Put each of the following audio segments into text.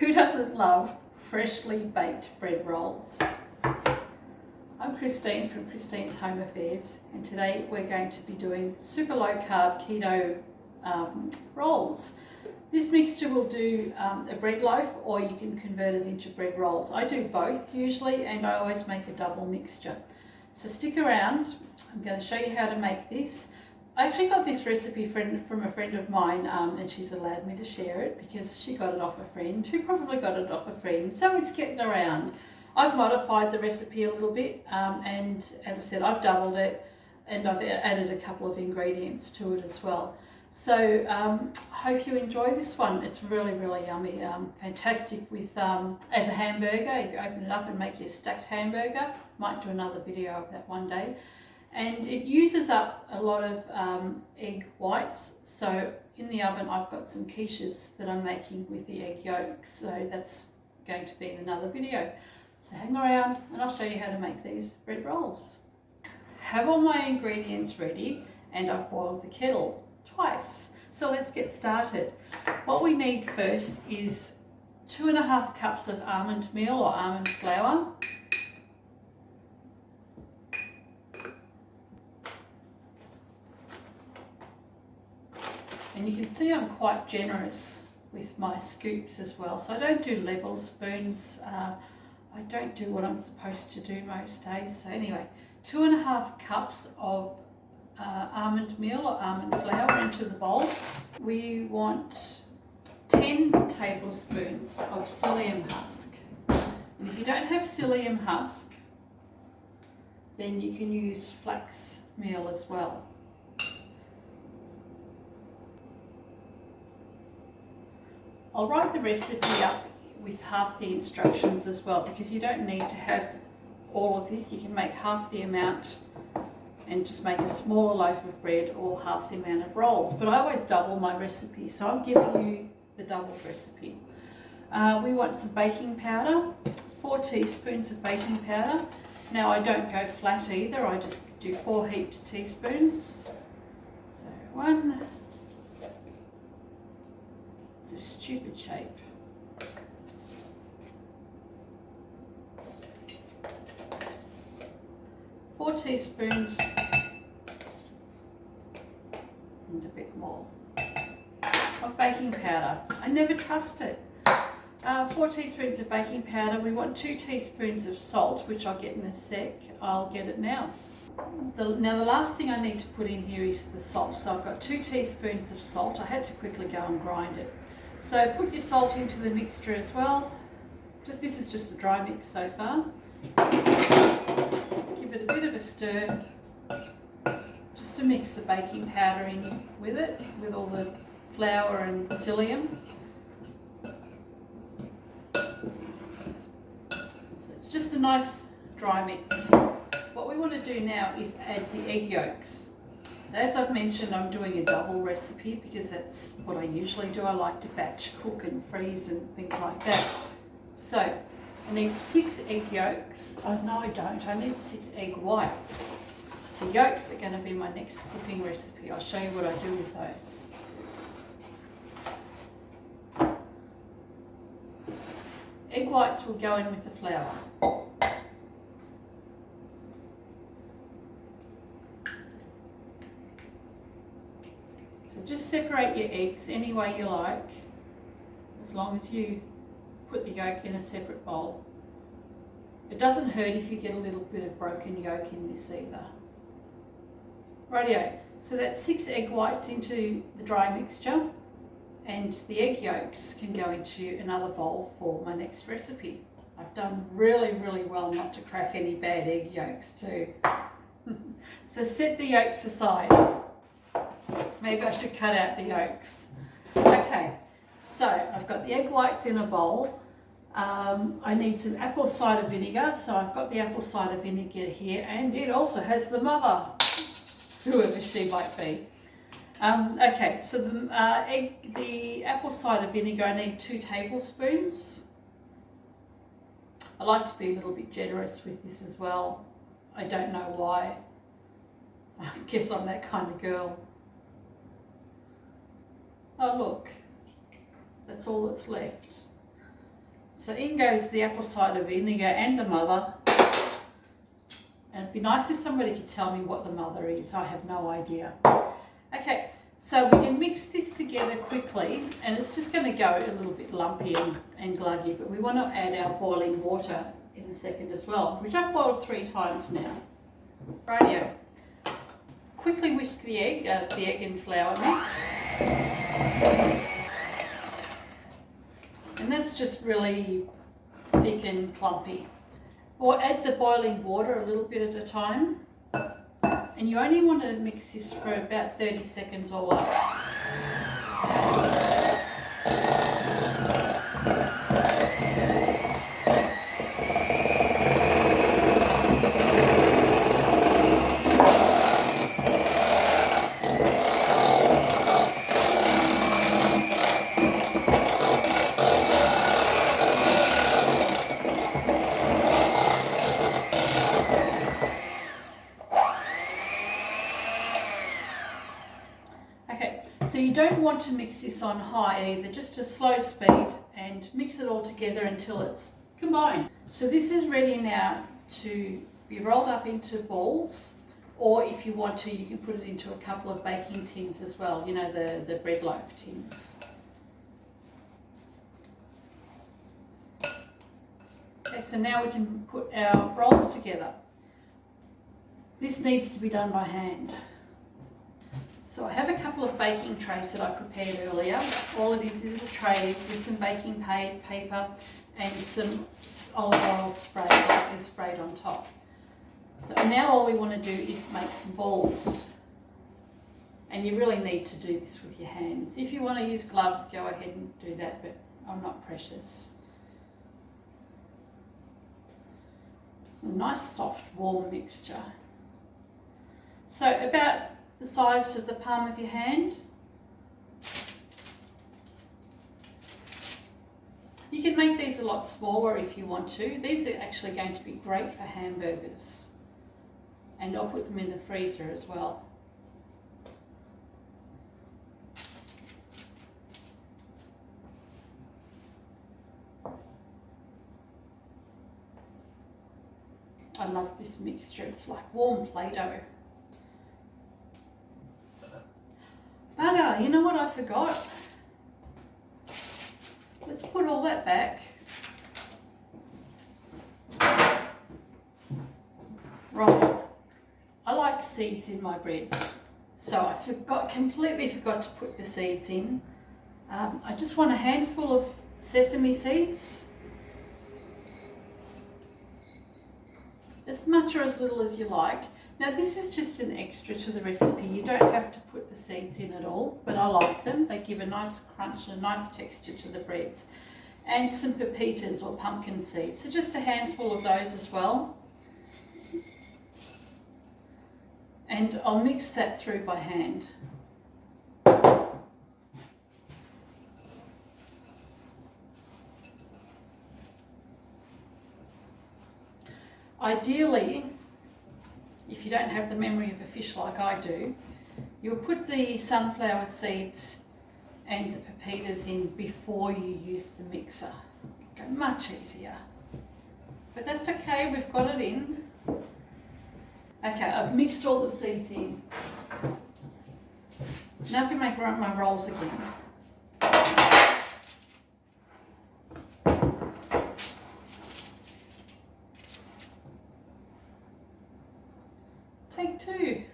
Who doesn't love freshly baked bread rolls? I'm Christine from Christine's Home Affairs, and today we're going to be doing super low carb keto rolls. This mixture will do a bread loaf, or you can convert it into bread rolls. I do both usually, and I always make a double mixture. So stick around, I'm going to show you how to make this. I actually got this recipe from a friend of mine, and she's allowed me to share it because she got it off a friend who probably got it off a friend. So it's getting around. I've modified the recipe a little bit, and as I said, I've doubled it, and I've added a couple of ingredients to it as well. So hope you enjoy this one. It's really, really yummy. Fantastic with as a hamburger. You can open it up and make you a stacked hamburger. Might do another video of that one day. And it uses up a lot of egg whites. So in the oven I've got some quiches that I'm making with the egg yolks. So that's going to be in another video. So hang around and I'll show you how to make these bread rolls. Have all my ingredients ready, and I've boiled the kettle twice. So let's get started. What we need first is 2.5 cups of almond meal or almond flour. And you can see I'm quite generous with my scoops as well. So I don't do level spoons. I don't do what I'm supposed to do most days. So anyway, 2.5 cups of almond meal or almond flour into the bowl. We want 10 tablespoons of psyllium husk. And if you don't have psyllium husk, then you can use flax meal as well. I'll write the recipe up with half the instructions as well, because you don't need to have all of this. You can make half the amount and just make a smaller loaf of bread, or half the amount of rolls. But I always double my recipe, so I'm giving you the double recipe. We want some baking powder, 4 teaspoons of baking powder. Now I don't go flat either, I just do 4 heaped teaspoons. So 1, it's a stupid shape. 4 teaspoons and a bit more of baking powder. I never trust it. 4 teaspoons of baking powder. We want 2 teaspoons of salt, which I'll get in a sec. I'll get it now. Now the last thing I need to put in here is the salt. So I've got 2 teaspoons of salt. I had to quickly go and grind it. So put your salt into the mixture as well. This is just a dry mix so far. Give it a bit of a stir, just to mix the baking powder in with it, with all the flour and psyllium. So it's just a nice dry mix. What we want to do now is add the egg yolks. So as I've mentioned, I'm doing a double recipe because that's what I usually do. I like to batch cook and freeze and things like that. So I need 6 egg yolks. Oh no, I don't. I need 6 egg whites. The yolks are going to be my next cooking recipe. I'll show you what I do with those. Egg whites will go in with the flour. So just separate your eggs any way you like, as long as you put the yolk in a separate bowl. It doesn't hurt if you get a little bit of broken yolk in this either. Rightio, so that's 6 egg whites into the dry mixture, and the egg yolks can go into another bowl for my next recipe. I've done really, really well not to crack any bad egg yolks too. So set the yolks aside. Maybe I should cut out the yolks. Okay, so I've got the egg whites in a bowl. I need some apple cider vinegar, so I've got the apple cider vinegar here, and it also has the mother, whoever she might be. Okay, so the apple cider vinegar, I need 2 tablespoons. I like to be a little bit generous with this as well. I don't know why. I guess I'm that kind of girl. Oh look, that's all that's left. So in goes the apple cider vinegar and the mother. And it'd be nice if somebody could tell me what the mother is. I have no idea. Okay, so we can mix this together quickly, and it's just going to go a little bit lumpy and gluggy, but we want to add our boiling water in a second as well, which I've boiled 3 times now. Rightio. Quickly whisk the egg and flour mix. And that's just really thick and clumpy. Or add the boiling water a little bit at a time. And you only want to mix this for about 30 seconds all up. So you don't want to mix this on high either, just a slow speed, and mix it all together until it's combined. So this is ready now to be rolled up into balls, or if you want to, you can put it into a couple of baking tins as well, you know, the bread loaf tins. Okay, so now we can put our rolls together. This needs to be done by hand. So I have a couple of baking trays that I prepared earlier. All it is a tray with some baking paper and some olive oil sprayed on top. So now all we want to do is make some balls. And you really need to do this with your hands. If you want to use gloves, go ahead and do that, but I'm not precious. It's a nice, soft, warm mixture. So about the size of the palm of your hand. You can make these a lot smaller if you want to. These are actually going to be great for hamburgers. And I'll put them in the freezer as well. I love this mixture. It's like warm Play-Doh. Bugger, you know what I forgot? Let's put all that back. Right, I like seeds in my bread. So I completely forgot to put the seeds in. I just want a handful of sesame seeds. As much or as little as you like. Now this is just an extra to the recipe. You don't have to put the seeds in at all, but I like them. They give a nice crunch and a nice texture to the breads. And some pepitas or pumpkin seeds. So just a handful of those as well. And I'll mix that through by hand. Ideally, if you don't have the memory of a fish like I do, you'll put the sunflower seeds and the pepitas in before you use the mixer. Go much easier. But that's okay, we've got it in. Okay, I've mixed all the seeds in. Now I can make my rolls again. Take 2.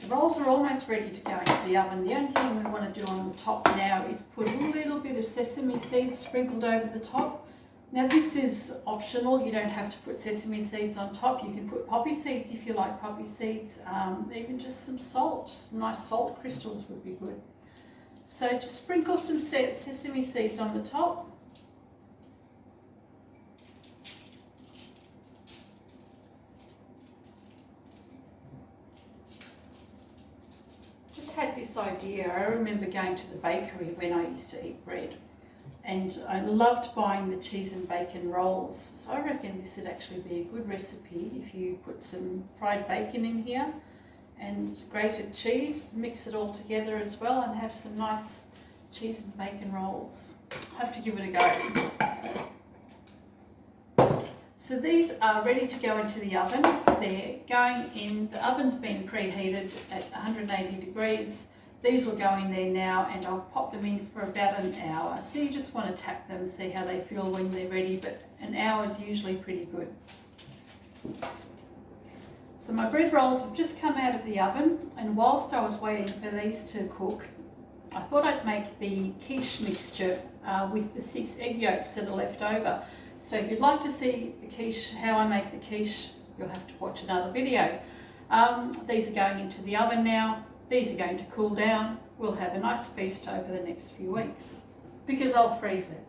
The rolls are almost ready to go into the oven. The only thing we want to do on the top now is put a little bit of sesame seeds sprinkled over the top. Now this is optional, you don't have to put sesame seeds on top. You can put poppy seeds if you like poppy seeds, even just some salt, some nice salt crystals would be good. So just sprinkle some sesame seeds on the top. Just had this idea, I remember going to the bakery when I used to eat bread. And I loved buying the cheese and bacon rolls. So I reckon this would actually be a good recipe if you put some fried bacon in here and grated cheese, mix it all together as well and have some nice cheese and bacon rolls. I'll have to give it a go. So these are ready to go into the oven. They're going in, the oven's been preheated at 180 degrees. These will go in there now and I'll pop them in for about an hour. So you just want to tap them, see how they feel when they're ready, but an hour is usually pretty good. So my bread rolls have just come out of the oven, and whilst I was waiting for these to cook, I thought I'd make the quiche mixture with the 6 egg yolks that are left over. So if you'd like to see the quiche, how I make the quiche, you'll have to watch another video. These are going into the oven now. These are going to cool down. We'll have a nice feast over the next few weeks because I'll freeze it.